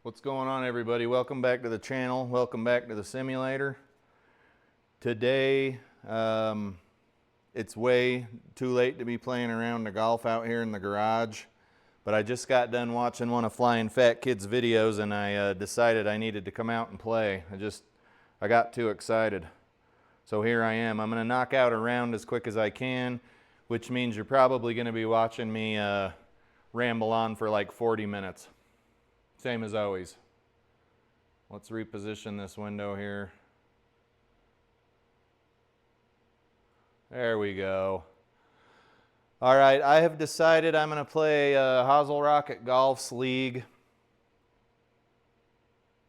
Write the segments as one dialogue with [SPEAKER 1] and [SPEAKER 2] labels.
[SPEAKER 1] What's going on, everybody? Welcome back to the channel. Welcome back to the simulator. Today, it's way too late to be playing around the golf out here in the garage, but I just got done watching one of Flying Fat Kid's videos and I decided I needed to come out and play. I got too excited. So here I am. I'm going to knock out a round as quick as I can, which means you're probably going to be watching me ramble on for like 40 minutes. Same as always. Let's reposition this window here. There we go. All right, I have decided I'm going to play Hosel Rocket Golf's League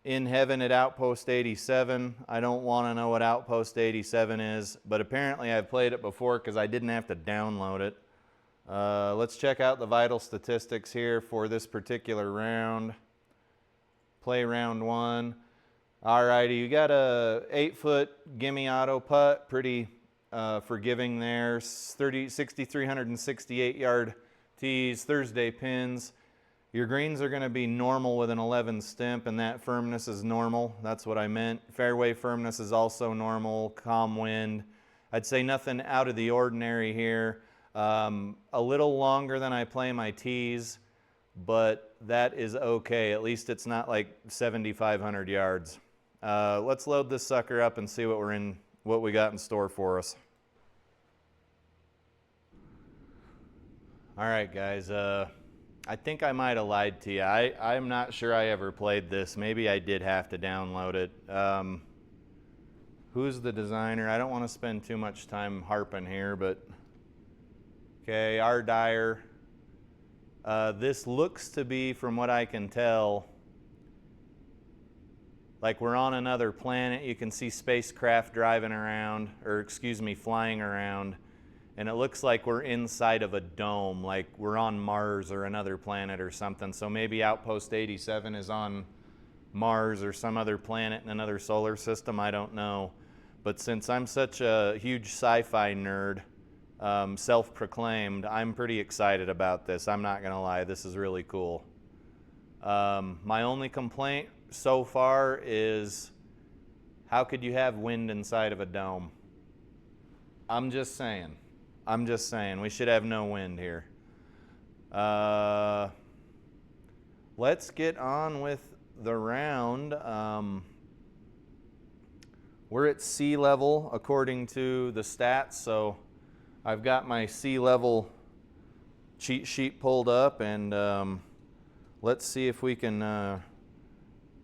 [SPEAKER 1] in heaven at Outpost 87. I don't want to know what Outpost 87 is, but apparently I've played it before because I didn't have to download it. Let's check out the vital statistics here for this particular round. Play round one. Alrighty, you got a 8-foot gimme auto putt, pretty forgiving there. 6,368 yard tees, Thursday pins. Your greens are going to be normal with an 11 stimp, and that firmness is normal. That's what I meant. Fairway firmness is also normal, calm wind. I'd say nothing out of the ordinary here. A little longer than I play my tees, but that is okay. At least it's not like 7,500 yards. Let's load this sucker up and see what we got in store for us. All right, guys. I think I might have lied to you. I'm not sure I ever played this. Maybe I did have to download it. Who's the designer? I don't want to spend too much time harping here, but okay, R. Dyer. This looks to be, from what I can tell, like we're on another planet. You can see spacecraft driving around, or excuse me, flying around, and it looks like we're inside of a dome, like we're on Mars or another planet or something. So maybe Outpost 87 is on Mars or some other planet in another solar system. I don't know. But since I'm such a huge sci-fi nerd, self-proclaimed, I'm pretty excited about this. I'm not gonna lie, this is really cool. My only complaint so far is, how could you have wind inside of a dome? I'm just saying we should have no wind here. Let's get on with the round. We're at sea level according to the stats, so I've got my sea level cheat sheet pulled up, and let's see if we can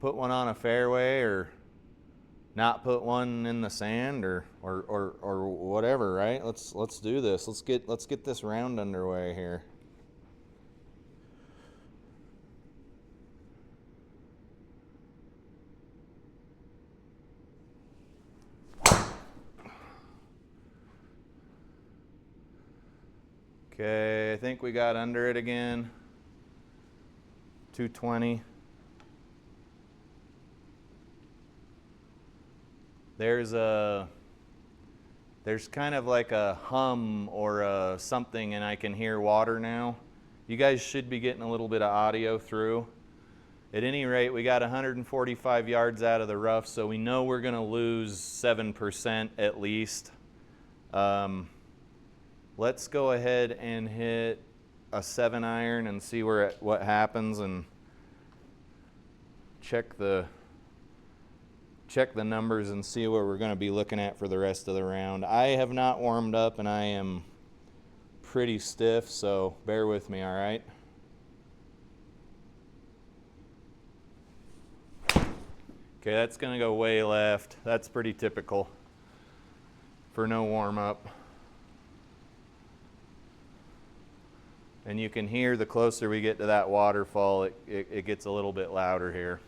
[SPEAKER 1] put one on a fairway or not put one in the sand or whatever, right? Let's do this. Let's get this round underway here. Okay, I think we got under it again. 220. There's kind of like a hum or something, and I can hear water now. You guys should be getting a little bit of audio through. At any rate, we got 145 yards out of the rough, so we know we're going to lose 7% at least. Let's go ahead and hit a 7-iron and see what happens, and check the numbers and see what we're going to be looking at for the rest of the round. I have not warmed up and I am pretty stiff, so bear with me, all right? Okay, that's going to go way left. That's pretty typical for no warm up. And you can hear the closer we get to that waterfall, it gets a little bit louder here.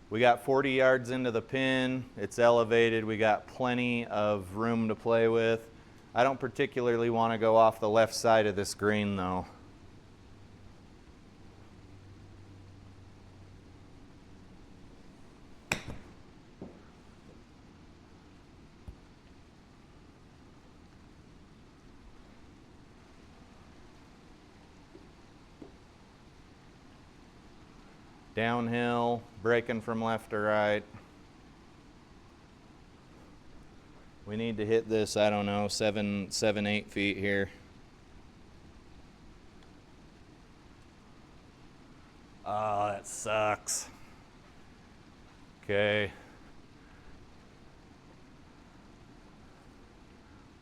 [SPEAKER 1] We got 40 yards into the pin. It's elevated. We got plenty of room to play with. I don't particularly want to go off the left side of this green, though. Downhill, braking from left to right. We need to hit this, I don't know, 8 feet here. Oh, that sucks. Okay.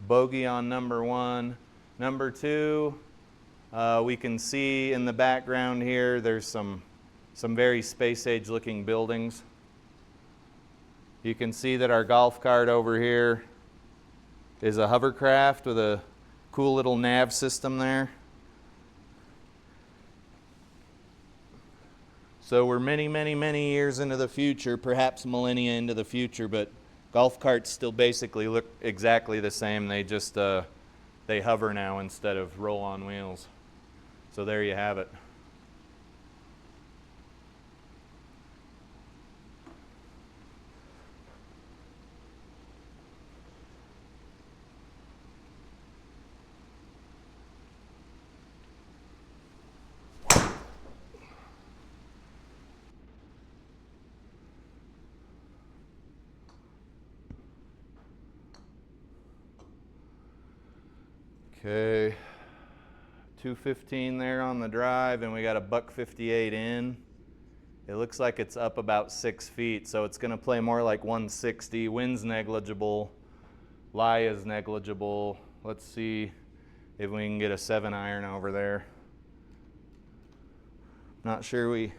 [SPEAKER 1] Bogey on number 1. Number 2, we can see in the background here, there's some very space age looking buildings. You can see that our golf cart over here is a hovercraft with a cool little nav system there. So we're many, many, many years into the future, perhaps millennia into the future, but golf carts still basically look exactly the same. They just, they hover now instead of roll on wheels. So there you have it. Okay, 215 there on the drive, and we got a $158 in. It looks like it's up about 6 feet, so it's going to play more like 160. Wind's negligible, lie is negligible. Let's see if we can get a 7-iron over there. Not sure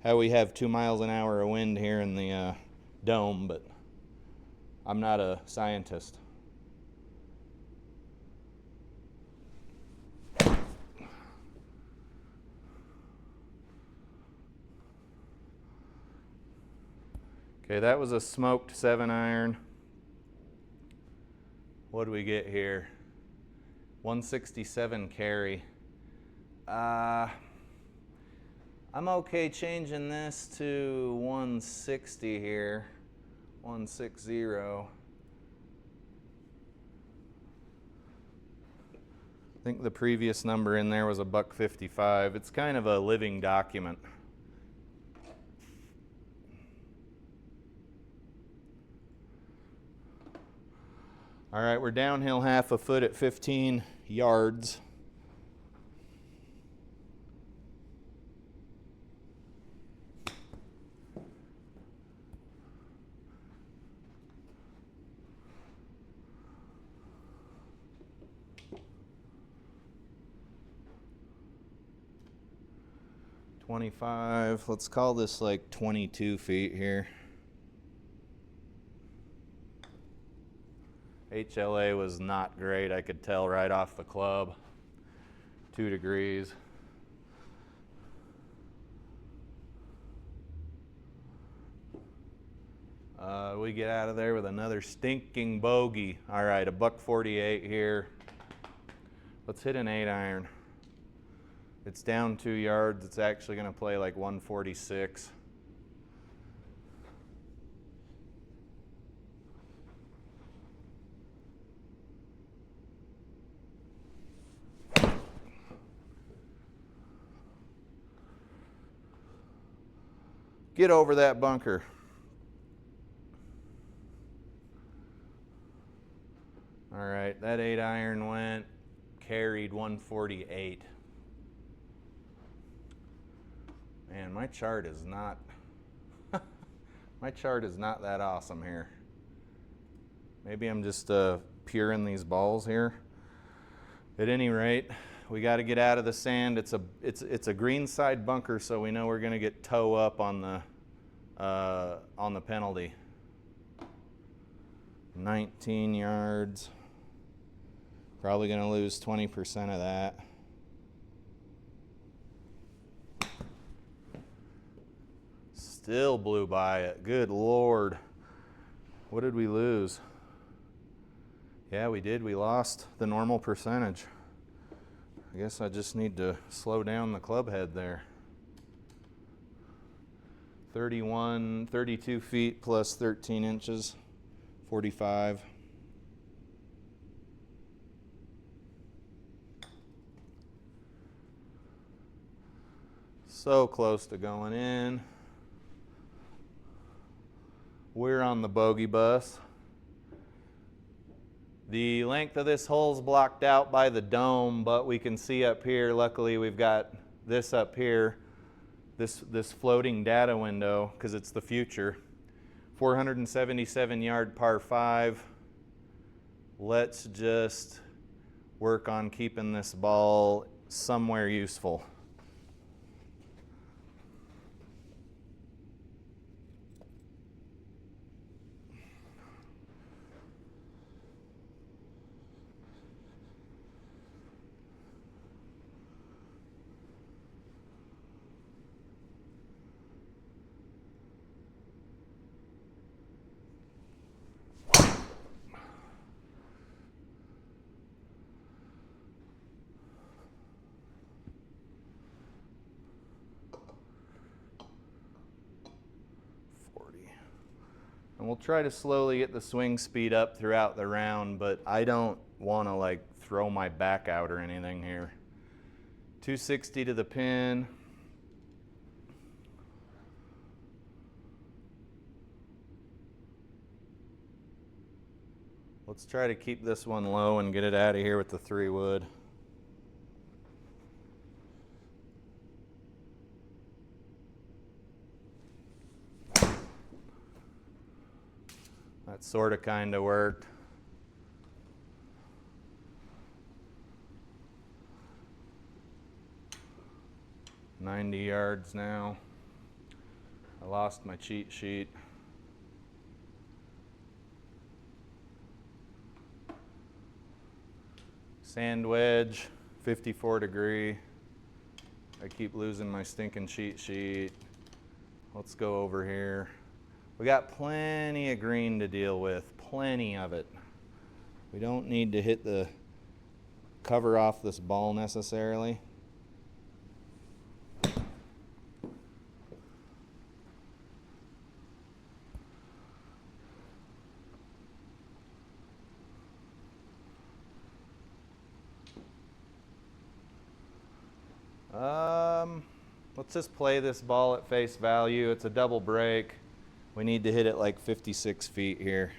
[SPEAKER 1] how we have 2 miles an hour of wind here in the dome, but I'm not a scientist. Okay, that was a smoked 7-iron. What do we get here? 167 carry. I'm okay changing this to 160 here. 160. I think the previous number in there was a $155. It's kind of a living document. All right, we're downhill half a foot at 15 yards. Let's call this like 22 feet here. HLA was not great, I could tell right off the club. 2 degrees. We get out of there with another stinking bogey. All right, a $148 here. Let's hit an 8-iron. It's down 2 yards. It's actually going to play like 146. Get over that bunker. All right, that 8-iron went, carried 148. Man, my chart is not that awesome here. Maybe I'm just puring these balls here. At any rate, we got to get out of the sand. It's a green side bunker, so we know we're going to get toe up on the penalty. 19 yards. Probably going to lose 20% of that. Still blew by it. Good Lord. What did we lose? Yeah, we did. We lost the normal percentage. I guess I just need to slow down the club head there. 32 feet plus 13 inches, 45. So close to going in. We're on the bogey bus. The length of this hole is blocked out by the dome, but we can see up here, luckily we've got this up here, this floating data window, because it's the future. 477 yard par 5. Let's just work on keeping this ball somewhere useful. And we'll try to slowly get the swing speed up throughout the round, but I don't want to like throw my back out or anything here. 260 to the pin. Let's try to keep this one low and get it out of here with the 3-wood. That sort of kind of worked. $90 yards now. I lost my cheat sheet. Sand wedge, 54 degree. I keep losing my stinking cheat sheet. Let's go over here. We got plenty of green to deal with, plenty of it. We don't need to hit the cover off this ball necessarily. Let's just play this ball at face value. It's a double break. We need to hit it like 56 feet here.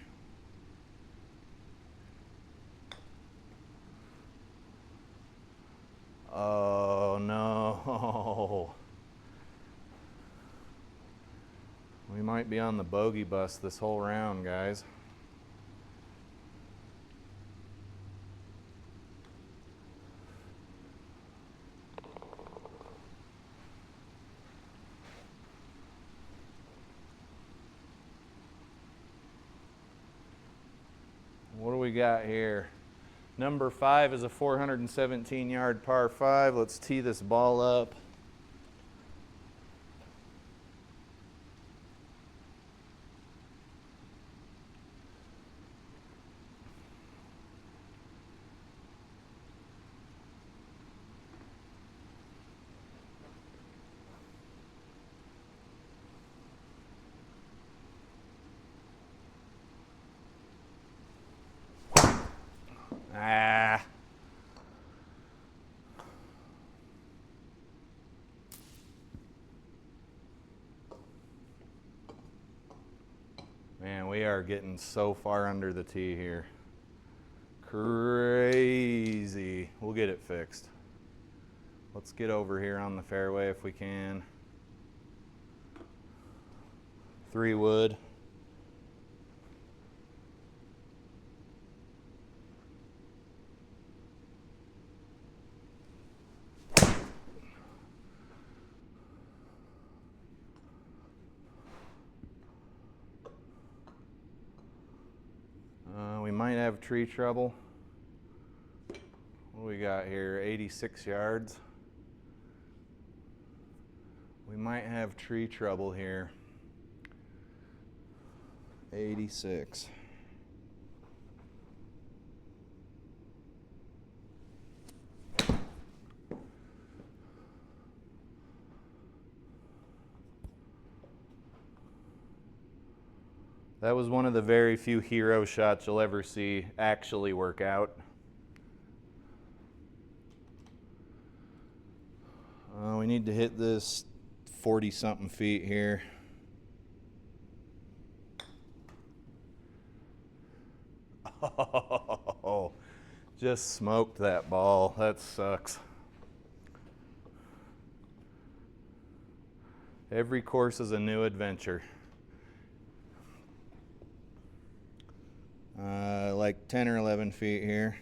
[SPEAKER 1] Oh no. We might be on the bogey bus this whole round, guys. What do we got here? Number 5 is a 417 yard par 5. Let's tee this ball up. Ah. Man, we are getting so far under the tee here. Crazy. We'll get it fixed. Let's get over here on the fairway if we can. 3-wood. We might have tree trouble. What do we got here? 86 yards. We might have tree trouble here. 86. That was one of the very few hero shots you'll ever see actually work out. We need to hit this 40-something feet here. Oh, just smoked that ball. That sucks. Every course is a new adventure. Like 10 or 11 feet here.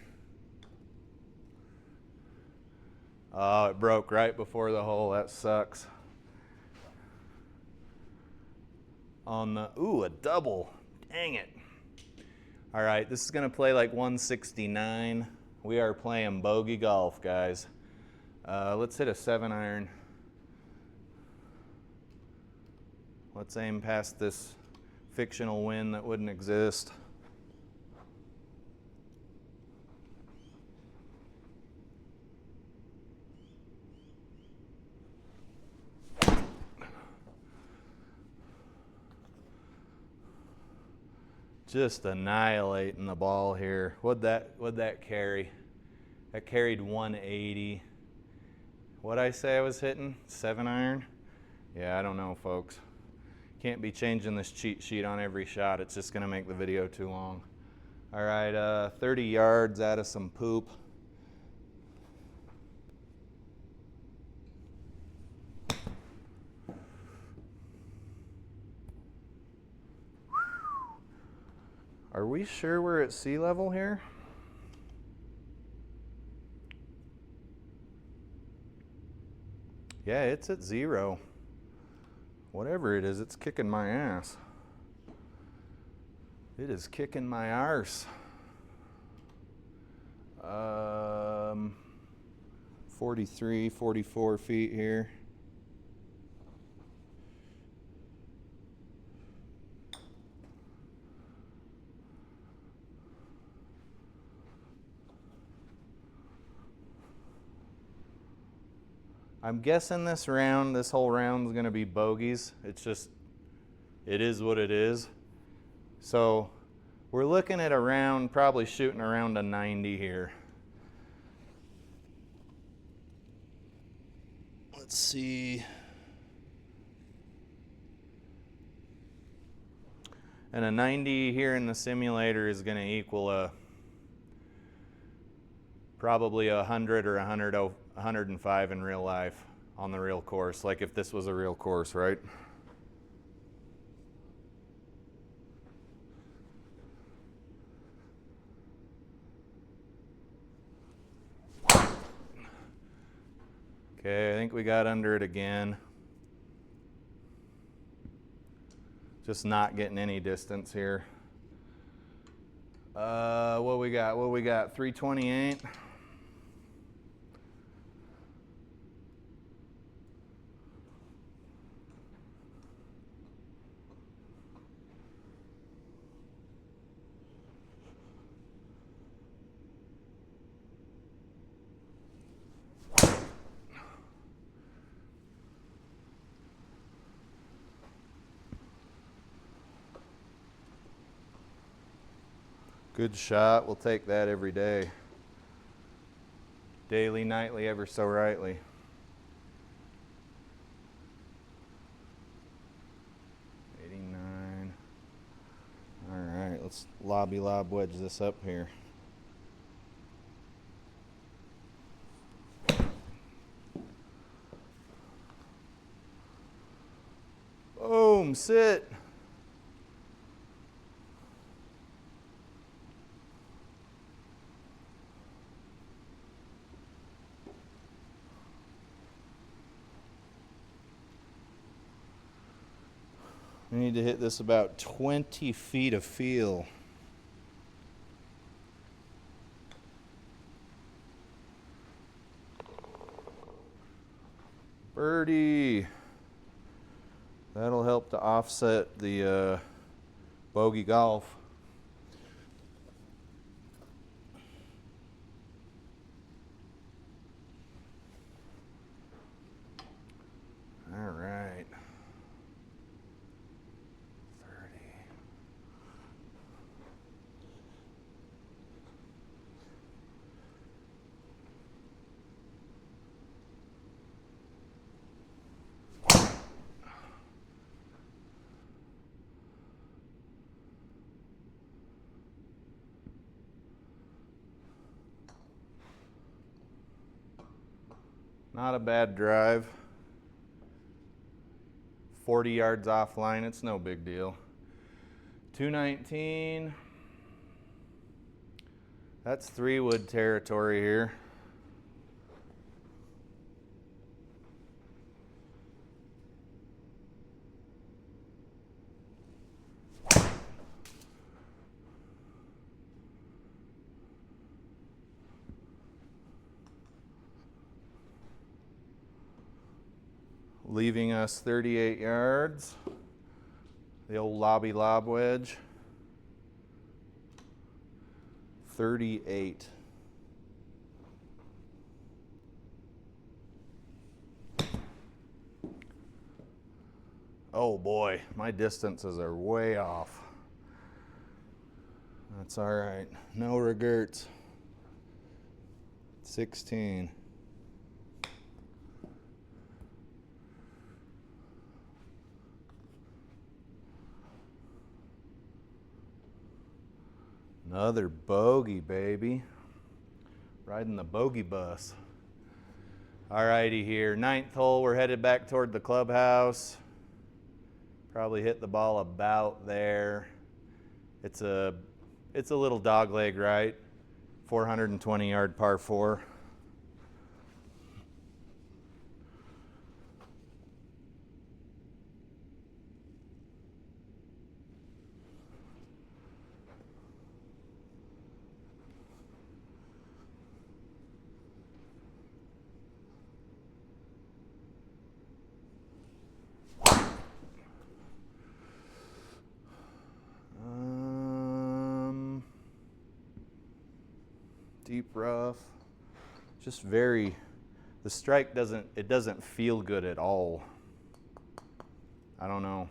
[SPEAKER 1] Oh, it broke right before the hole. That sucks. On the, ooh, a double. Dang it. All right, this is gonna play like 169. We are playing bogey golf, guys. Let's hit a 7-iron. Let's aim past this fictional wind that wouldn't exist. Just annihilating the ball here. What'd that carry? That carried 180. What'd I say I was hitting? 7-iron? Yeah, I don't know, folks. Can't be changing this cheat sheet on every shot. It's just gonna make the video too long. All right, 30 yards out of some poop. Are we sure we're at sea level here? Yeah, it's at 0. Whatever it is, it's kicking my ass. It is kicking my arse. 43, 44 feet here. I'm guessing this whole round is going to be bogeys. It's just, it is what it is. So we're looking at around, probably shooting around a 90 here. Let's see. And a 90 here in the simulator is going to equal probably 100 or 105 in real life on the real course, like if this was a real course, right? Okay, I think we got under it again. Just not getting any distance here. What we got? 328. Good shot. We'll take that every day. Daily, nightly, ever so rightly. All right, let's lob wedge this up here. Boom, sit. We need to hit this about 20 feet of feel. Birdie. That'll help to offset the bogey golf. All right. 30. Not a bad drive. 40 yards offline, it's no big deal. 219. That's 3-wood territory here. Leaving us 38 yards. The old lobby lob wedge. 38. Oh boy, my distances are way off. That's all right. No regrets. 16. Another bogey, baby. Riding the bogey bus. Alrighty here, 9th hole, we're headed back toward the clubhouse. Probably hit the ball about there. It's a little dog leg right. 420 yard par 4. Deep rough, just very, the strike doesn't feel good at all. I don't know.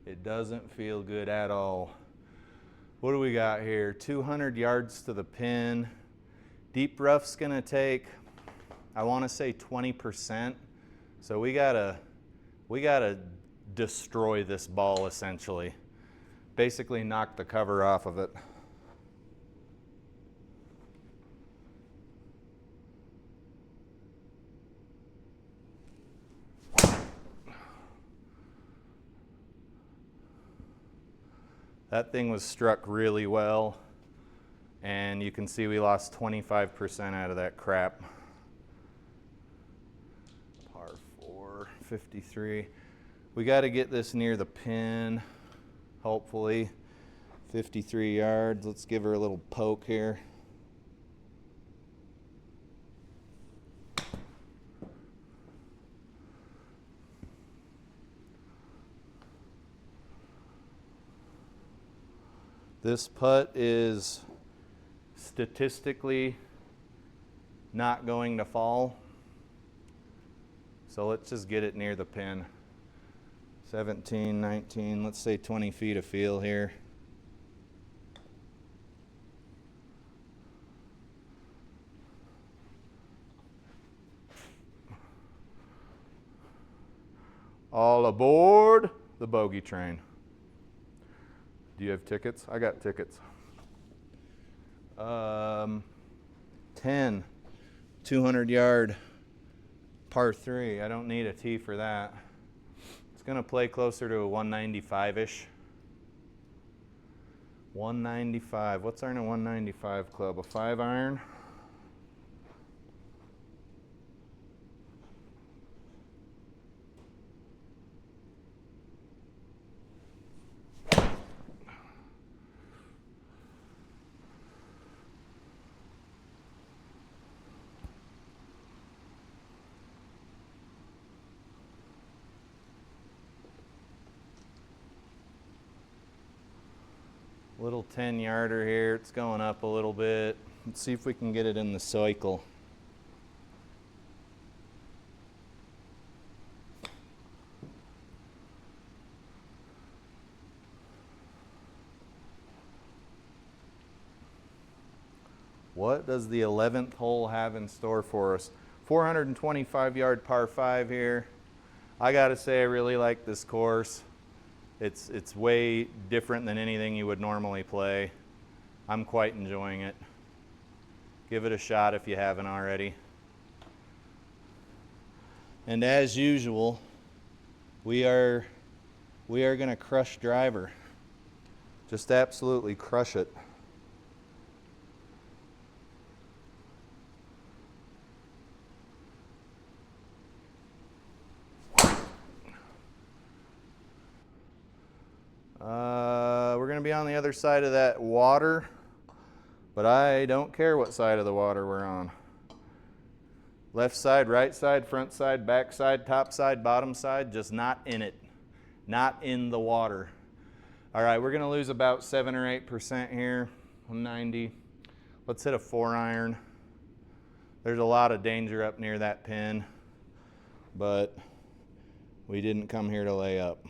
[SPEAKER 1] It doesn't feel good at all. What do we got here? 200 yards to the pin. Deep rough's gonna take, I wanna say 20%. So we gotta destroy this ball essentially. Basically knock the cover off of it. That thing was struck really well, and you can see we lost 25% out of that crap. Par 4, 53. We got to get this near the pin, hopefully. 53 yards. Let's give her a little poke here. This putt is statistically not going to fall. So let's just get it near the pin. 17, 19, let's say 20 feet of feel here. All aboard the bogey train. Do you have tickets? I got tickets. 10, 200 yard par 3. I don't need a tee for that. It's gonna play closer to a 195-ish. 195, what's our 195 club? A 5 iron? Little 10-yarder here, it's going up a little bit. Let's see if we can get it in the cycle. What does the 11th hole have in store for us? 425 yard par 5 here. I gotta say I really like this course. It's way different than anything you would normally play. I'm quite enjoying it. Give it a shot if you haven't already. And as usual, we are going to crush driver. Just absolutely crush it. We're going to be on the other side of that water, but I don't care what side of the water we're on. Left side, right side, front side, back side, top side, bottom side, just not in it. Not in the water. All right, we're going to lose about 7 or 8% here, 190. Let's hit a 4-iron. There's a lot of danger up near that pin, but we didn't come here to lay up.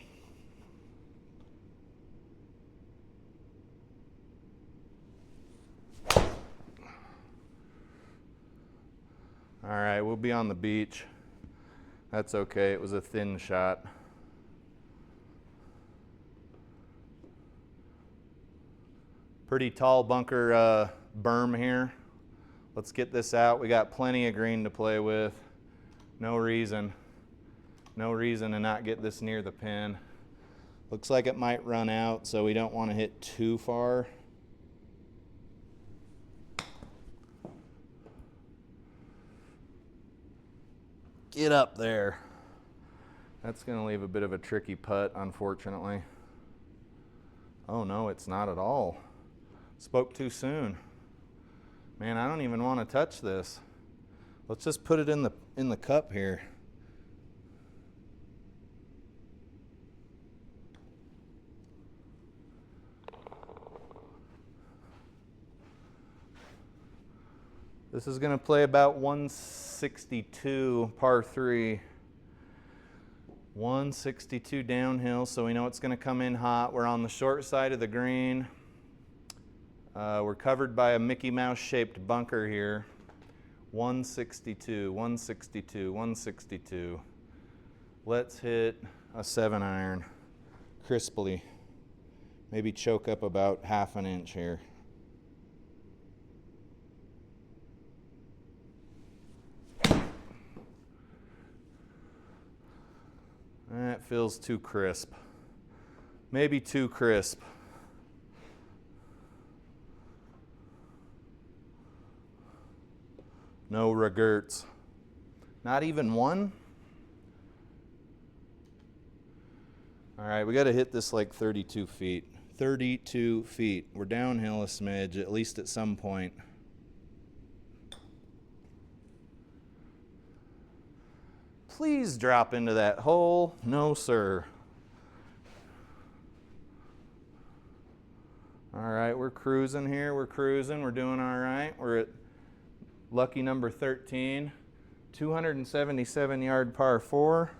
[SPEAKER 1] All right, we'll be on the beach. That's okay, it was a thin shot. Pretty tall bunker berm here. Let's get this out. We got plenty of green to play with. No reason to not get this near the pin. Looks like it might run out, so we don't want to hit too far. Get up there. That's going to leave a bit of a tricky putt, unfortunately. Oh no, it's not at all. Spoke too soon. Man, I don't even want to touch this. Let's just put it in the cup here. This is going to play about 162 par 3. 162 downhill, so we know it's going to come in hot. We're on the short side of the green. We're covered by a Mickey Mouse shaped bunker here. 162, 162, 162. Let's hit a 7-iron crisply. Maybe choke up about ½ an inch here. That feels too crisp. Maybe too crisp. No regrets. Not even one? All right, we got to hit this like 32 feet. 32 feet. We're downhill a smidge, at least at some point. Please drop into that hole. No, sir. All right, we're cruising here. We're cruising. We're doing all right. We're at lucky number 13. 277-yard par 4.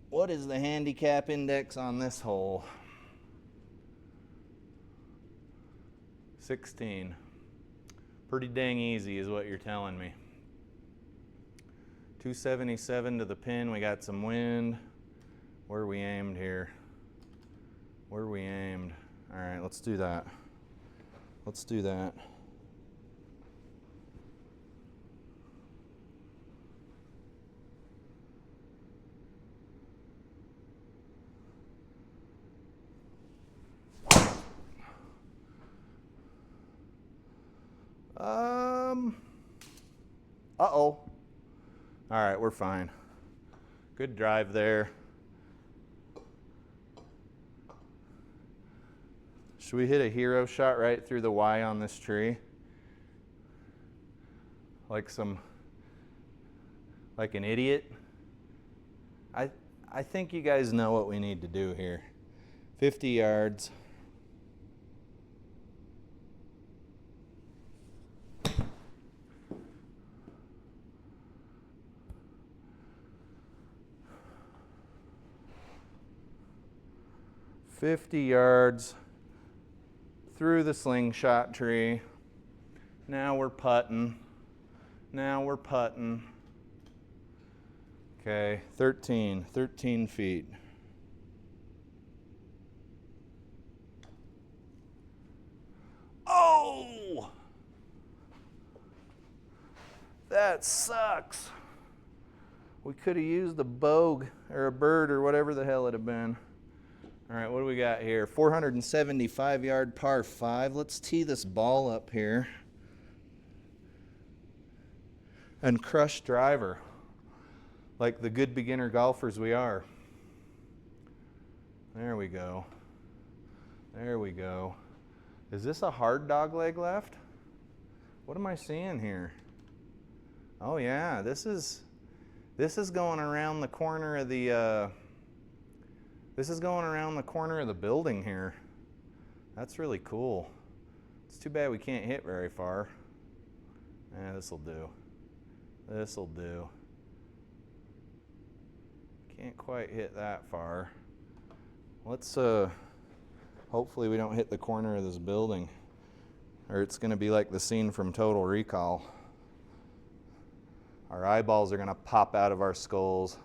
[SPEAKER 1] What is the handicap index on this hole? 16. Pretty dang easy is what you're telling me. 277 to the pin. We got some wind. Where are we aimed here? Where are we aimed? All right, let's do that. Let's do that. Uh-oh. All right, we're fine. Good drive there. Should we hit a hero shot right through the Y on this tree? Like an idiot? I think you guys know what we need to do here. 50 yards. Through the slingshot tree. Now we're putting. Now we're putting. Okay, 13 feet. Oh! that sucks. We could have used a bogue or a bird or whatever the hell it'd have been. All right, what do we got here? 475 yard par 5. Let's tee this ball up here. And crush driver, like the good beginner golfers we are. There we go. There we go. Is this a hard dog leg left? What am I seeing here? Oh yeah, this is going around the corner of the building here. That's really cool. It's too bad we can't hit very far. Yeah, this'll do. This'll do. Can't quite hit that far. Let's hopefully we don't hit the corner of this building, or it's going to be like the scene from Total Recall. Our eyeballs are going to pop out of our skulls.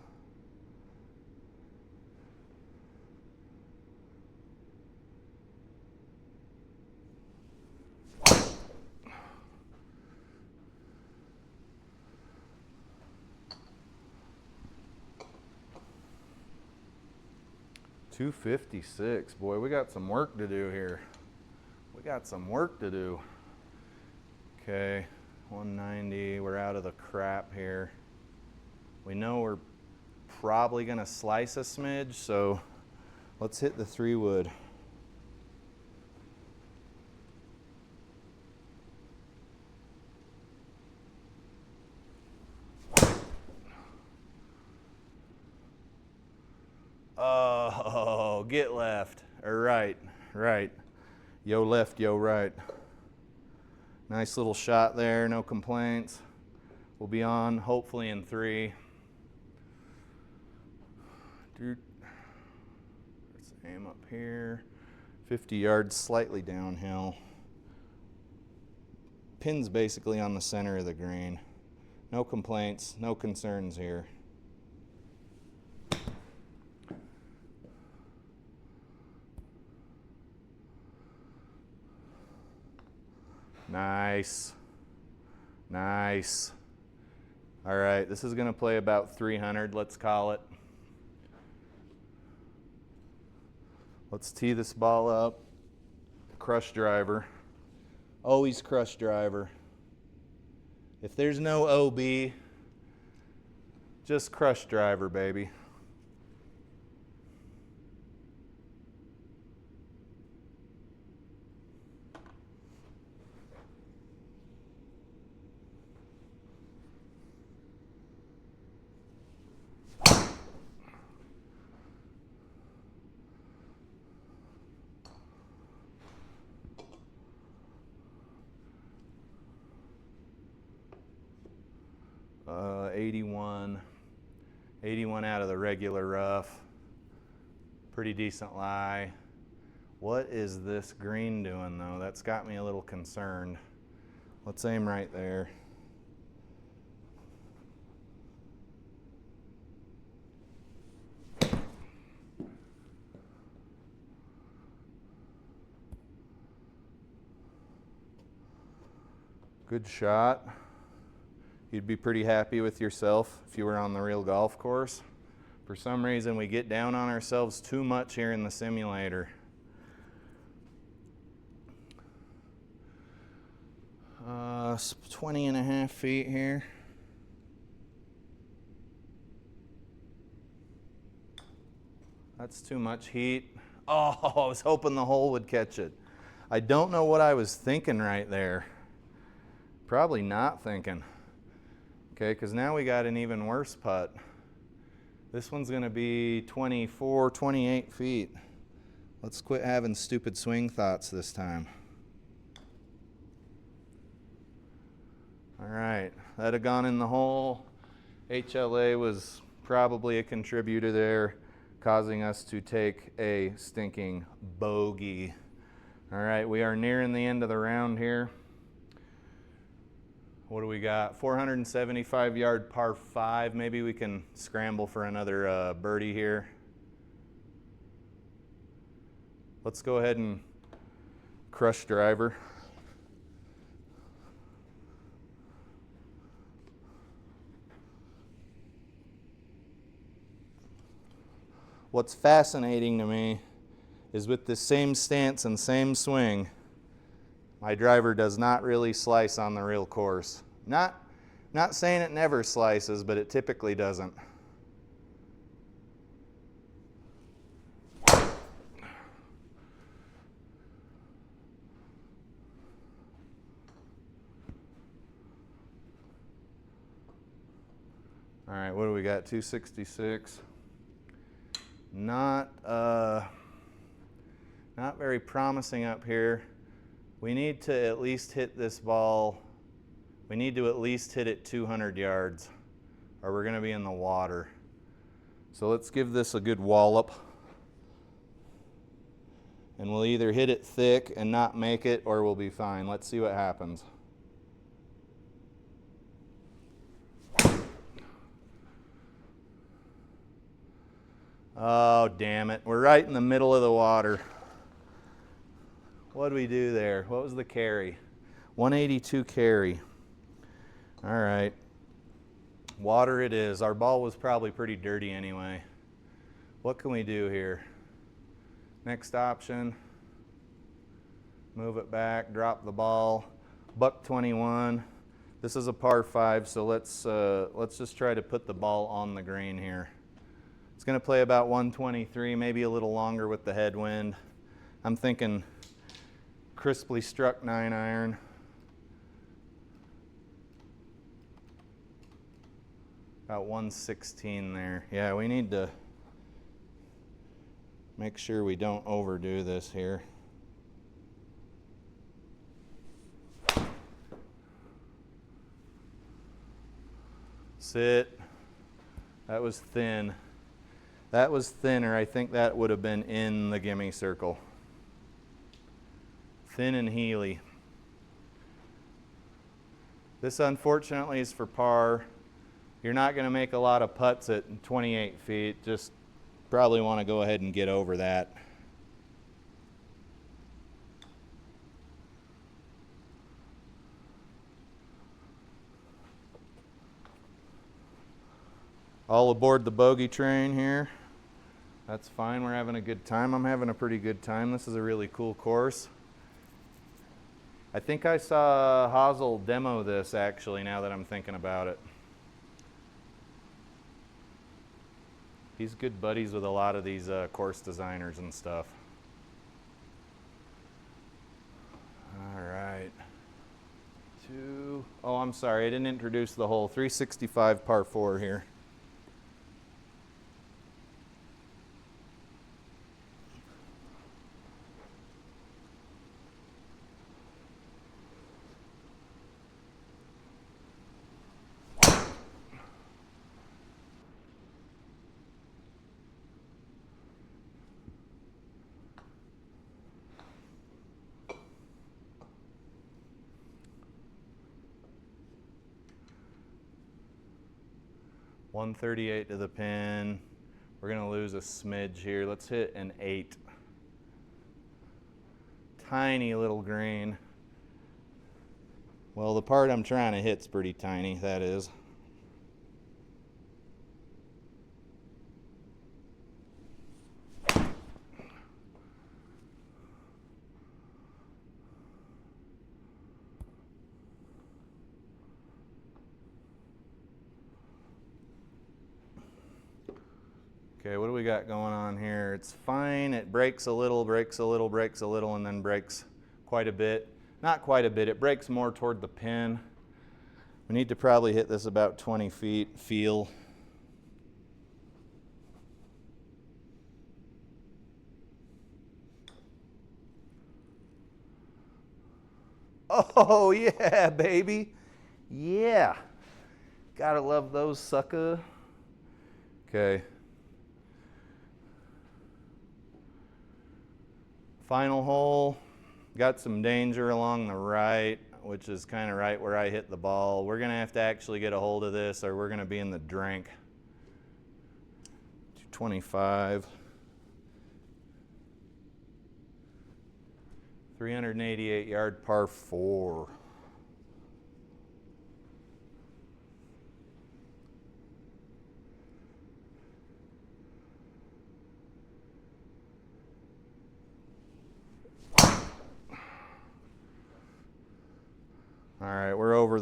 [SPEAKER 1] .256, boy, we got some work to do here. We got some work to do. Okay, 190, we're out of the crap here. We know we're probably gonna slice a smidge, so let's hit the 3-wood. Oh, get left, or right, right. Yo left, yo right. Nice little shot there, no complaints. We'll be on hopefully in 3. Let's aim up here. 50 yards, slightly downhill. Pin's basically on the center of the green. No complaints, no concerns here. Nice. Nice. All right, this is gonna play about 300, let's call it. Let's tee this ball up. Crush driver. Always crush driver. If there's no OB, just crush driver, baby. Uh, 81 out of the regular rough. Pretty decent lie. What is this green doing though? That's got me a little concerned. Let's aim right there. Good shot. You'd be pretty happy with yourself if you were on the real golf course. For some reason, we get down on ourselves too much here in the simulator. 20.5 feet here. That's too much heat. Oh, I was hoping the hole would catch it. I don't know what I was thinking right there. Probably not thinking. Okay, because now we got an even worse putt. This one's going to be 24, 28 feet. Let's quit having stupid swing thoughts this time. All right, that had gone in the hole. HLA was probably a contributor there, causing us to take a stinking bogey. All right, we are nearing the end of the round here. What do we got? 475 yard par 5. Maybe we can scramble for another birdie here. Let's go ahead and crush driver. what's fascinating to me is with the same stance and same swing, my driver does not really slice on the real course. Not saying it never slices, but it typically doesn't. All right, what do we got? 266. Not very promising up here. We need to at least hit this ball. We need to at least hit it 200 yards or we're going to be in the water. So let's give this a good wallop. And we'll either hit it thick and not make it or we'll be fine. Let's see what happens. Oh, damn it. We're right in the middle of the water. What did we do there? What was the carry? 182 carry. All right. Water it is. Our ball was probably pretty dirty anyway. What can we do here? Next option. Move it back, drop the ball. Buck 21. This is a par 5, so let's just try to put the ball on the green here. It's going to play about 123, maybe a little longer with the headwind. I'm thinking crisply struck 9-iron. About 116 there. Yeah, we need to make sure we don't overdo this here. Sit. That was thin. That was thinner. I think that would have been in the gimme circle. Thin and heely. This unfortunately is for par. You're not going to make a lot of putts at 28 feet. Just probably want to go ahead and get over that. All aboard the bogey train here. That's fine, we're having a good time. I'm having a pretty good time. This is a really cool course. I think I saw Hosel demo this actually, now that I'm thinking about it. He's good buddies with a lot of these course designers and stuff. All right. Oh, I'm sorry, I didn't introduce the hole. 365 par 4 here. .138 to the pin. We're going to lose a smidge here. Let's hit an 8. Tiny little green. Well, the part I'm trying to hit's pretty tiny, that is. Okay, what do we got going on here? It's fine. It breaks a little, breaks a little, breaks a little, and then breaks quite a bit. Not quite a bit. It breaks more toward the pin. We need to probably hit this about 20 feet. Feel. Oh, yeah, baby. Yeah. Gotta love those, sucker. Okay. Final hole, got some danger along the right, which is kind of right where I hit the ball. We're going to have to actually get a hold of this or we're going to be in the drink. 225. 388 yard par 4.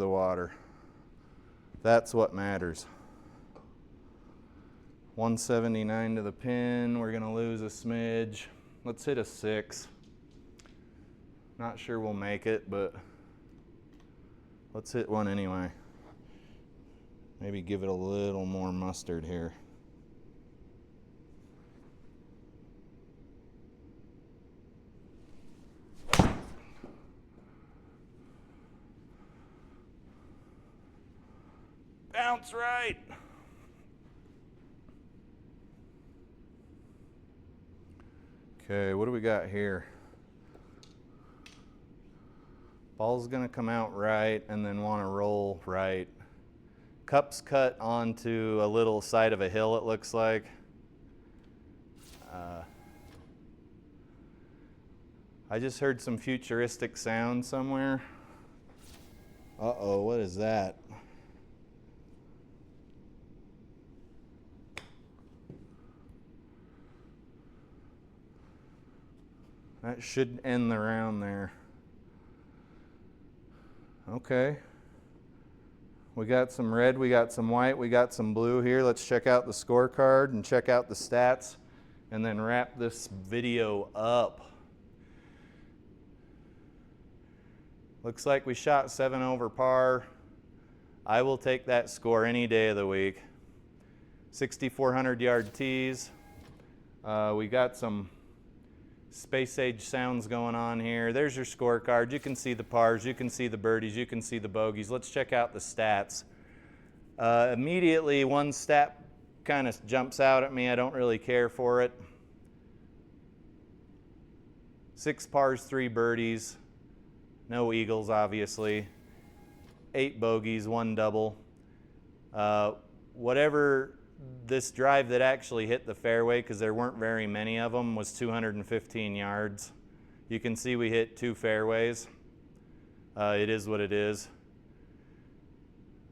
[SPEAKER 1] the water. That's what matters. 179 to the pin. We're gonna lose a smidge. Let's hit a 6. Not sure we'll make it, but let's hit one anyway. Maybe give it a little more mustard here. Bounce right. Okay, what do we got here? Ball's gonna come out right and then wanna roll right. Cup's cut onto a little side of a hill, it looks like. I just heard some futuristic sound somewhere. Uh-oh, what is that? That should end the round there. Okay. We got some red, we got some white, we got some blue here. Let's check out the scorecard and check out the stats and then wrap this video up. Looks like we shot 7 over par. I will take that score any day of the week. 6,400 yard tees. We got some space age sounds going on here. There's your scorecard. You can see the pars, you can see the birdies, you can see the bogeys. Let's check out the stats. Immediately, one stat kind of jumps out at me. I don't really care for it. 6 pars, 3 birdies. No eagles, obviously. 8 bogeys, 1 double. Whatever this drive that actually hit the fairway, because there weren't very many of them, was 215 yards. You can see we hit 2 fairways. It is what it is.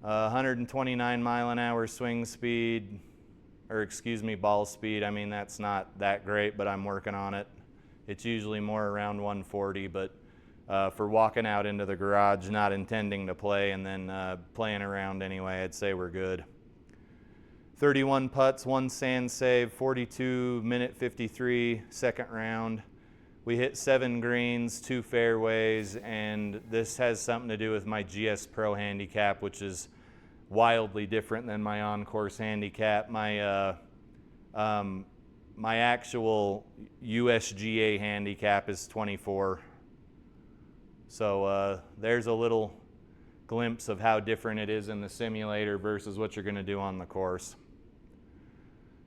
[SPEAKER 1] 129 mile an hour swing speed, or excuse me, ball speed. I mean, that's not that great, but I'm working on it. It's usually more around 140, but for walking out into the garage, not intending to play, and then playing around anyway, I'd say we're good. 31 putts, 1 sand save, 42 minute 53 second round. We hit 7 greens, 2 fairways, and this has something to do with my GS Pro handicap, which is wildly different than my on-course handicap. My my actual USGA handicap is 24. So there's a little glimpse of how different it is in the simulator versus what you're going to do on the course.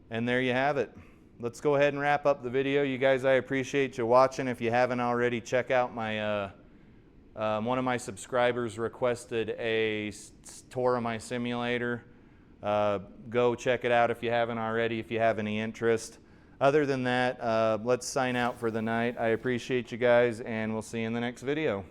[SPEAKER 1] And there you have it. Let's go ahead and wrap up the video. You guys, I appreciate you watching. If you haven't already, check out my one of my subscribers requested a tour of my simulator. Go check it out if you haven't already, if you have any interest. Other than that, let's sign out for the night. I appreciate you guys, and we'll see you in the next video.